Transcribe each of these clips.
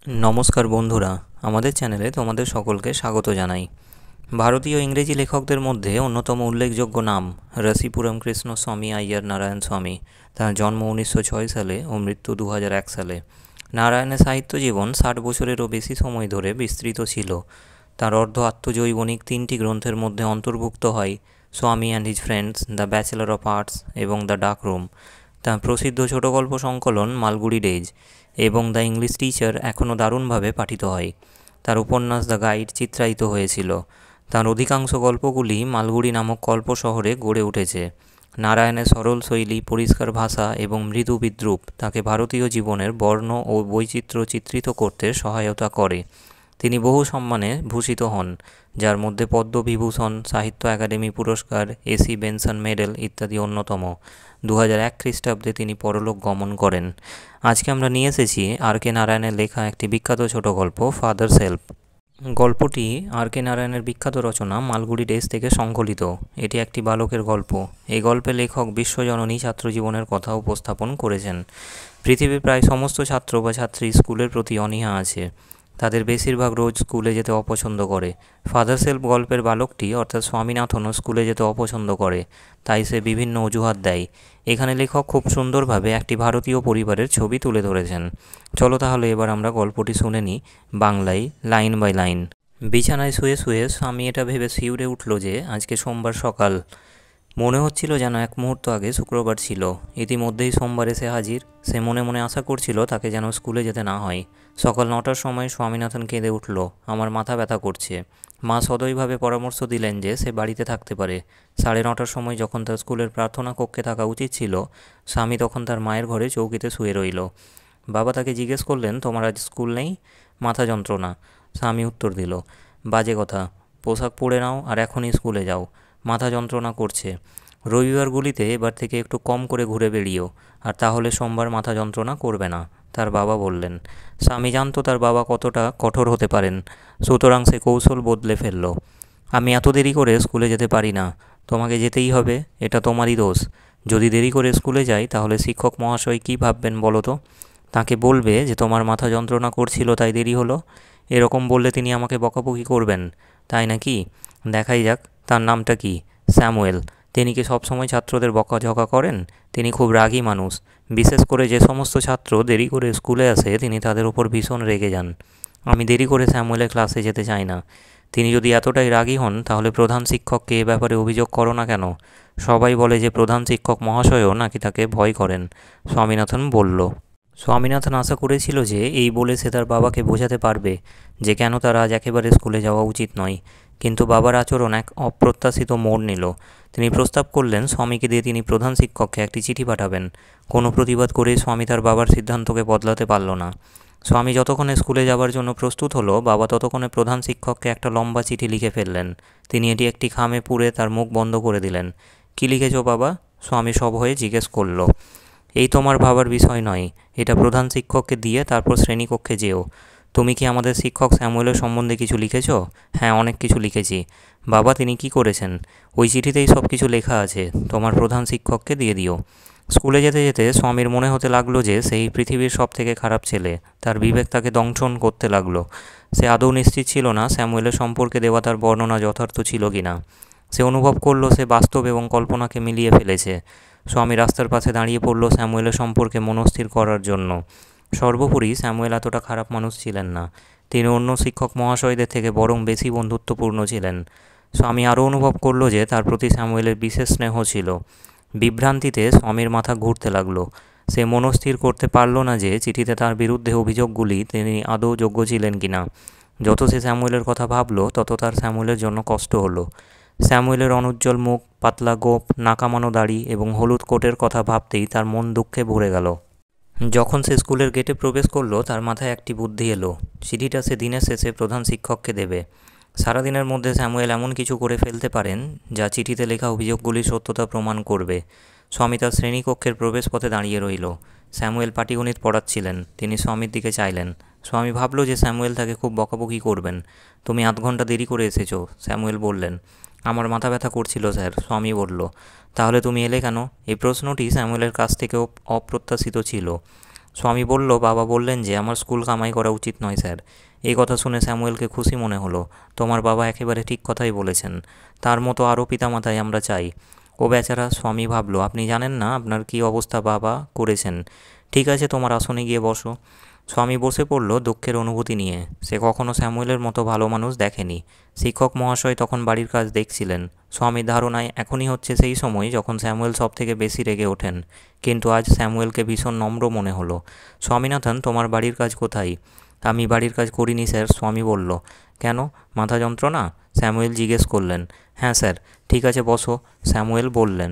নমস্কার বন্ধুরা, আমাদের চ্যানেলে তোমাদের সকলকে স্বাগত জানাই। ভারতীয় ইংরেজি লেখকদের মধ্যে অন্যতম উল্লেখযোগ্য নাম রাসিপুরম কৃষ্ণস্বামী আইয়ার নারায়ণ স্বামী। তার জন্ম 1906 সালে ও মৃত্যু 2001 সালে। নারায়ণের সাহিত্য জীবন 60 বছরেরও বেশি সময় ধরে বিস্তৃত ছিল। তার অর্ধ আত্মজৈবনিক 3টি গ্রন্থের মধ্যে অন্তর্ভুক্ত হয় স্বামী and his friends, the bachelor of arts এবং দ্য ডার্ক রুম। তার প্রসিদ্ধ ছোট গল্প সংকলন মালগুড়ি ডেজ এবং দ্য ইংলিশ টিচার এখনও দারুণভাবে পাঠিত হয়। তার উপন্যাস দ্য গাইড চিত্রায়িত হয়েছিল। তার অধিকাংশ গল্পগুলি মালগুড়ি নামক কল্প শহরে গড়ে উঠেছে। নারায়ণের সরল শৈলী, পরিষ্কার ভাষা এবং মৃদু বিদ্রূপ তাকে ভারতীয় জীবনের বর্ণ ও বৈচিত্র্য চিত্রিত করতে সহায়তা করে। তিনি বহু সম্মানে ভূষিত হন, যার মধ্যে পদ্মবিভূষণ, সাহিত্য একাডেমি পুরস্কার, এসি বেনসন মেডেল ইত্যাদি অন্যতম। 2001 খ্রিস্টাব্দে তিনি পরলোক গমন করেন। আজকে আমরা নিয়ে এসেছি আর কে নারায়ণের লেখা একটি বিখ্যাত ছোট গল্প ফাদার্স হেল্প। গল্পটি আর কে নারায়ণের বিখ্যাত রচনা মালগুড়ি ডেজ থেকে সংকলিত। এটি একটি বালকের গল্প। এই গল্পে লেখক বিশ্বজননী ছাত্রজীবনের কথা উপস্থাপন করেছেন। পৃথিবীর প্রায় সমস্ত ছাত্র বা ছাত্রী স্কুলের প্রতি অনীহা আছে। তাদের বেশিরভাগ রোজ স্কুলে যেতে অপছন্দ করে। ফাদার্স হেল্প গল্পের বালকটি অর্থাৎ স্বামীনাথনও স্কুলে যেতে অপছন্দ করে, তাই সে বিভিন্ন অজুহাত দেয়। এখানে লেখক খুব সুন্দরভাবে একটি ভারতীয় পরিবারের ছবি তুলে ধরেছেন। চলো তাহলে এবার আমরা গল্পটি শুনে নিই বাংলায় লাইন বাই লাইন। বিছানায় শুয়ে শুয়ে স্বামী এটা ভেবে শিউরে উঠল যে আজকে সোমবার সকাল। মনে হচ্ছিল যেন এক মুহূর্ত আগে শুক্রবার ছিল। ইতিমধ্যেই সোমবার এসে হাজির। সে মনে মনে আশা করছিল তাকে যেন স্কুলে যেতে না হয়। সকাল 9টার সময় স্বামীনাথন কেঁদে উঠল, আমার মাথা ব্যথা করছে। মা সদয়ভাবে পরামর্শ দিলেন যে সে বাড়িতে থাকতে পারে। 9:30টার সময় যখন তার স্কুলের প্রার্থনা কক্ষে থাকা উচিত ছিল, স্বামী তখন তার মায়ের ঘরে চৌকিতে শুয়ে রইল। বাবা তাকে জিজ্ঞেস করলেন, তোমার আজ স্কুল নেই? মাথা যন্ত্রণা। স্বামী উত্তর দিল, বাজে কথা, পোশাক পরে নাও আর এখনই স্কুলে যাও। মাথা যন্ত্রণা করছে। রবিবারগুলিতে এবার থেকে একটু কম করে ঘুরে বেরিও, আর তাহলে সোমবার মাথা যন্ত্রণা করবে না, তার বাবা বললেন। স্বামী জানতো তার বাবা কতটা কঠোর হতে পারেন, সুতরাং সে কৌশল বদলে ফেলল। আমি এত দেরি করে স্কুলে যেতে পারি না, তোমাকে যেতেই হবে, এটা তোমারই দোষ। যদি দেরি করে স্কুলে যাই তাহলে শিক্ষক মহাশয় কী ভাববেন বলো তো? তাকে বলবে যে তোমার মাথা যন্ত্রণা করছিল তাই দেরি হলো। এরকম বললে তিনি আমাকে বকাবকি করবেন, তাই নাকি? দেখাই যাক তার নামটা কি। স্যামুয়েল। তিনি কি সবসময় ছাত্রদের বকাঝকা করেন? তিনি খুব রাগী মানুষ। বিশেষ করে যে সমস্ত ছাত্র দেরি করে স্কুলে আসে তিনি তাদের উপর ভীষণ রেগে যান। আমি দেরি করে স্যামুয়েলের ক্লাসে যেতে চাই না। তিনি যদি এতটাই রাগী হন তাহলে প্রধান শিক্ষককে এ ব্যাপারে অভিযোগ করো না কেন? সবাই বলে যে প্রধান শিক্ষক মহাশয়ও নাকি তাকে ভয় করেন, স্বামীনাথন বলল। স্বামীনাথন আশা করেছিল যে এই বলে সে তার বাবাকে বোঝাতে পারবে যে কেন তার আজ একেবারে স্কুলে যাওয়া উচিত নয়। কিন্তু বাবার আচরণ এক অপ্রত্যাশিত মোড় নিল। তিনি প্রস্তাব করলেন স্বামীকে দিয়ে তিনি প্রধান শিক্ষককে একটি চিঠি পাঠাবেন। কোনো প্রতিবাদ করে স্বামী তার বাবার সিদ্ধান্তকে বদলাতে পারল না। স্বামী যতক্ষণে স্কুলে যাবার জন্য প্রস্তুত হলো, বাবা ততক্ষণে প্রধান শিক্ষককে একটা লম্বা চিঠি লিখে ফেললেন। তিনি এটি একটি খামে পুরে তার মুখ বন্ধ করে দিলেন। কী লিখেছ বাবা? স্বামী সব হয়ে জিজ্ঞেস করল। এই তোমার ভাবার বিষয় নয়, এটা প্রধান শিক্ষককে দিয়ে তারপর শ্রেণীকক্ষে যেও। তুমি কি আমাদের শিক্ষক স্যামুয়েলের সম্বন্ধে কিছু লিখেছ? হ্যাঁ, অনেক কিছু লিখেছি। বাবা, তিনি কি করেছেন? ওই চিঠিতেই সব কিছু লেখা আছে, তোমার প্রধান শিক্ষককে দিয়ে দিও। স্কুলে যেতে যেতে স্বামীর মনে হতে লাগলো যে সেই পৃথিবীর সব থেকে খারাপ ছেলে। তার বিবেক তাকে দংশন করতে লাগলো। সে আদৌ নিশ্চিত ছিল না স্যামুয়েলের সম্পর্কে দেওয়া তার বর্ণনা যথার্থ ছিল কিনা। সে অনুভব করলো সে বাস্তব এবং কল্পনাকে মিলিয়ে ফেলেছে। স্বামী রাস্তার পাশে দাঁড়িয়ে পড়ল স্যামুয়েলের সম্পর্কে মনস্থির করার জন্য। সর্বোপরি স্যামুয়েল এতটা খারাপ মানুষ ছিলেন না। তিনি অন্য শিক্ষক মহাশয়দের থেকে বরং বেশি বন্ধুত্বপূর্ণ ছিলেন। স্বামী আরও অনুভব করল যে তার প্রতি স্যামুয়েলের বিশেষ স্নেহ ছিল। বিভ্রান্তিতে স্বামীর মাথা ঘুরতে লাগলো। সে মনস্থির করতে পারল না যে চিঠিতে তার বিরুদ্ধে অভিযোগগুলি তিনি আদৌ যোগ্য ছিলেন কিনা। যত সে স্যামুয়েলের কথা ভাবল তত তার স্যামুয়েলের জন্য কষ্ট হলো। স্যামুয়েলের অনুজ্জ্বল মুখ, পাতলা গোঁফ, নাকামানো দাড়ি এবং হলুদ কোটের কথা ভাবতেই তার মন দুঃখে ভরে গেল। যখন সে স্কুলের গেটে প্রবেশ করলো তার মাথায় একটি বুদ্ধি এলো। চিঠিটা সে দিনের শেষে প্রধান শিক্ষককে দেবে। সারাদিনের মধ্যে স্যামুয়েল এমন কিছু করে ফেলতে পারেন যা চিঠিতে লেখা অভিযোগগুলির সত্যতা প্রমাণ করবে। স্বামী তার শ্রেণীকক্ষের প্রবেশপথে দাঁড়িয়ে রইল। স্যামুয়েল পাটিগণিত পড়াচ্ছিলেন। তিনি স্বামীর দিকে চাইলেন। স্বামী ভাবল যে স্যামুয়েল তাকে খুব বকাবকি করবেন। তুমি আধ ঘন্টা দেরি করে এসেছো, স্যামুয়েল বললেন। আমার মাথা ব্যথা করছিল স্যার, স্বামী বলল। তাহলে তুমি এলে কেন? এই প্রশ্নটি স্যামুয়েলের কাছ থেকেও অপ্রত্যাশিত ছিল। স্বামী বলল, বাবা বললেন যে আমার স্কুল কামাই করা উচিত নয় স্যার। এই কথা শুনে স্যামুয়েলকে খুশি মনে হলো। তোমার বাবা একেবারে ঠিক কথাই বলেছেন। তার মতো আরও পিতামাতাই আমরা চাই। ও বেচারা, স্বামী ভাবল, আপনি জানেন না আপনার কী অবস্থা বাবা করেছেন। ঠিক আছে, তোমার আসনে গিয়ে বসো। স্বামী বসে পড়ল দুঃখের অনুভূতি নিয়ে। সে কখনো স্যামুয়েলের মতো ভালো মানুষ দেখেনি। শিক্ষক মহাশয় তখন বাড়ির কাজ দেখছিলেন। স্বামীর ধারণায় এখনই হচ্ছে সেই সময় যখন স্যামুয়েল সব থেকে বেশি রেগে ওঠেন। কিন্তু আজ স্যামুয়েলকে ভীষণ নম্র মনে হলো। স্বামীনাথন, তোমার বাড়ির কাজ কোথায়? আমি বাড়ির কাজ করিনি স্যার, স্বামী বলল। কেন, মাথা যন্ত্রণা? স্যামুয়েল জিজ্ঞেস করলেন। হ্যাঁ স্যার। ঠিক আছে বসো, স্যামুয়েল বললেন।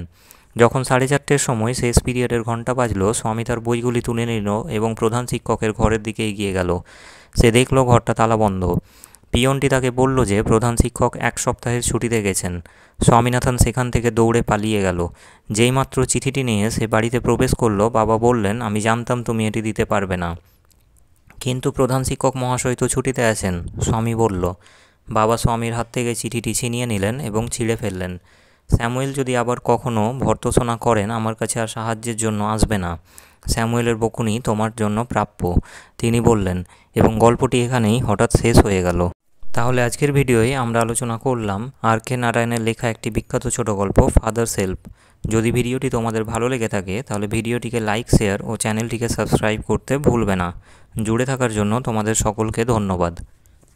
যখন 4:30 সময় শেষ পিরিয়ডের ঘণ্টা বাজল, স্বামী তার বইগুলি তুলে নিল এবং প্রধান শিক্ষকের ঘরের দিকে এগিয়ে গেল। সে দেখল ঘরটা তালাবন্ধ। পিয়নটি তাকে বলল যে প্রধান শিক্ষক 1 সপ্তাহের ছুটিতে গেছেন। স্বামীনাথন সেখান থেকে দৌড়ে পালিয়ে গেল। যেইমাত্র চিঠিটি নিয়ে সে বাড়িতে প্রবেশ করল, বাবা বললেন, আমি জানতাম তুমি এটি দিতে পারবে না। কিন্তু প্রধান শিক্ষক মহাশয় তো ছুটিতে আছেন, স্বামী বলল। বাবা স্বামীর হাত থেকে চিঠিটি ছিনিয়ে নিলেন এবং ছিঁড়ে ফেললেন। স্যামুয়েল যদি আবার কখনো ভর্ৎসনা করেন, আমার কাছে আর সাহায্যের জন্য আসবে না। স্যামুয়েলের বকুনি তোমার জন্য প্রাপ্য, তিনি বললেন। এবং গল্পটি এখানেই হঠাৎ শেষ হয়ে গেল। তাহলে আজকের ভিডিওয়ে আমরা আলোচনা করলাম আর.কে নারায়ণের লেখা একটি বিখ্যাত ছোট গল্প ফাদার্স হেল্প। যদি ভিডিওটি তোমাদের ভালো লেগে থাকে তাহলে ভিডিওটিকে লাইক, শেয়ার ও চ্যানেলটিকে সাবস্ক্রাইব করতে ভুলবে না। জুড়ে থাকার জন্য তোমাদের সকলকে ধন্যবাদ।